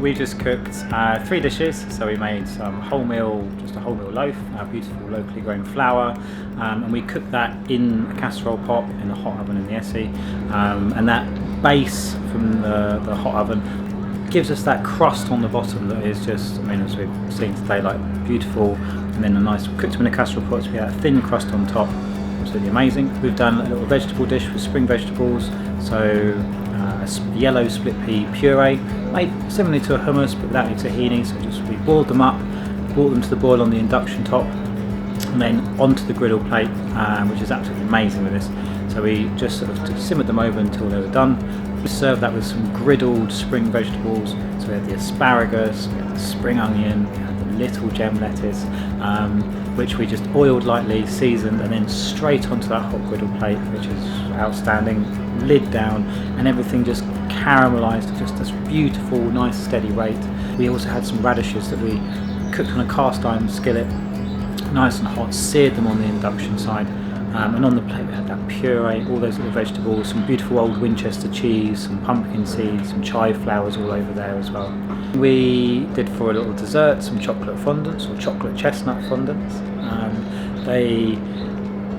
We just cooked 3 dishes. So we made some wholemeal, just a wholemeal loaf, beautiful locally grown flour, and we cooked that in a casserole pot in the hot oven in the ESSE. And that base from the hot oven gives us that crust on the bottom that is just, I mean, as we've seen today, like beautiful. And then cooked them in a casserole pot, so we had a thin crust on top. Absolutely amazing. We've done a little vegetable dish with spring vegetables, so a yellow split pea puree, made similarly to a hummus but without any tahini. So we boiled them up, brought them to the boil on the induction top, and then onto the griddle plate, which is absolutely amazing with this. So we just sort of simmered them over until they were done. We served that with some griddled spring vegetables. So we had the asparagus, we had the spring onion, we had the little gem lettuce, which we just oiled lightly, seasoned, and then straight onto that hot griddle plate, which is outstanding. Lid down, and everything just caramelised at just this beautiful, nice, steady rate. We also had some radishes that we cooked on a cast iron skillet, nice and hot, seared them on the induction side. And on the plate we had that puree, all those little vegetables, some beautiful old Winchester cheese, some pumpkin seeds, some chive flowers all over there as well. We did for a little dessert some chocolate fondants, or chocolate chestnut fondants.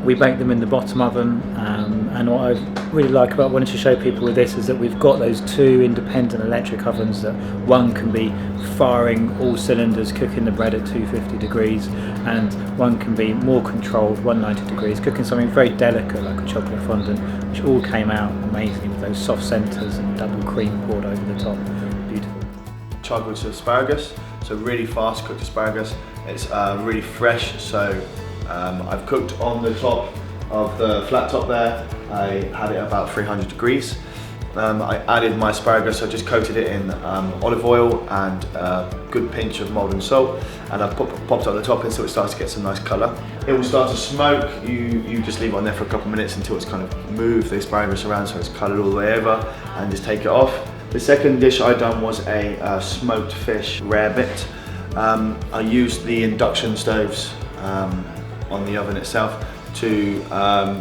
We baked them in the bottom oven, and what I really like about wanting to show people with this is that we've got those 2 independent electric ovens, that one can be firing all cylinders, cooking the bread at 250 degrees, and one can be more controlled, 190 degrees, cooking something very delicate like a chocolate fondant, which all came out amazingly with those soft centres and double cream poured over the top. Beautiful. Chocolate asparagus, so really fast cooked asparagus. It's really fresh, so I've cooked on the top of the flat top there. I had it about 300 degrees. I added my asparagus, I just coated it in olive oil and a good pinch of Maldon salt, and I popped it on the top until it starts to get some nice colour. It will start to smoke. You just leave it on there for a couple of minutes until it's kind of moved the asparagus around so it's coloured all the way over, and just take it off. The second dish I done was a smoked fish rarebit. I used the induction stoves on the oven itself to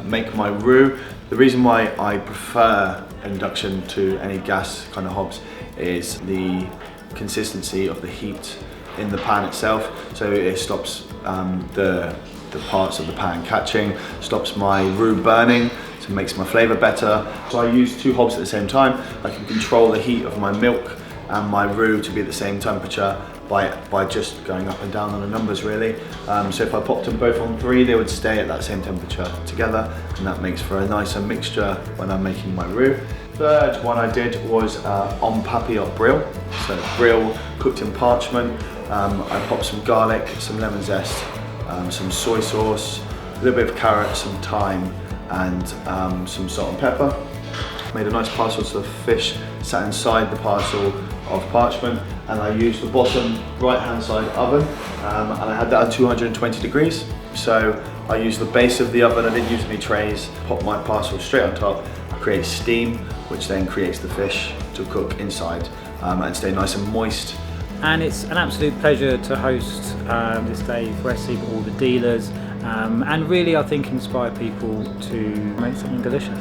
make my roux. The reason why I prefer induction to any gas kind of hobs is the consistency of the heat in the pan itself. So it stops the parts of the pan catching, stops my roux burning, so it makes my flavour better. So I use 2 hobs at the same time. I can control the heat of my milk and my roux to be at the same temperature by just going up and down on the numbers, really. So if I popped them both on 3, they would stay at that same temperature together, and that makes for a nicer mixture when I'm making my roux. Third one I did was on papillote brill. So brill cooked in parchment. I popped some garlic, some lemon zest, some soy sauce, a little bit of carrot, some thyme, and some salt and pepper. Made a nice parcel of fish, sat inside the parcel of parchment, and I used the bottom right hand side oven, and I had that at 220 degrees. So I used the base of the oven, I didn't use any trays, popped my parcel straight on top, creates steam, which then creates the fish to cook inside and stay nice and moist. And it's an absolute pleasure to host this day for ESSE, all the dealers, and really I think inspire people to make something delicious.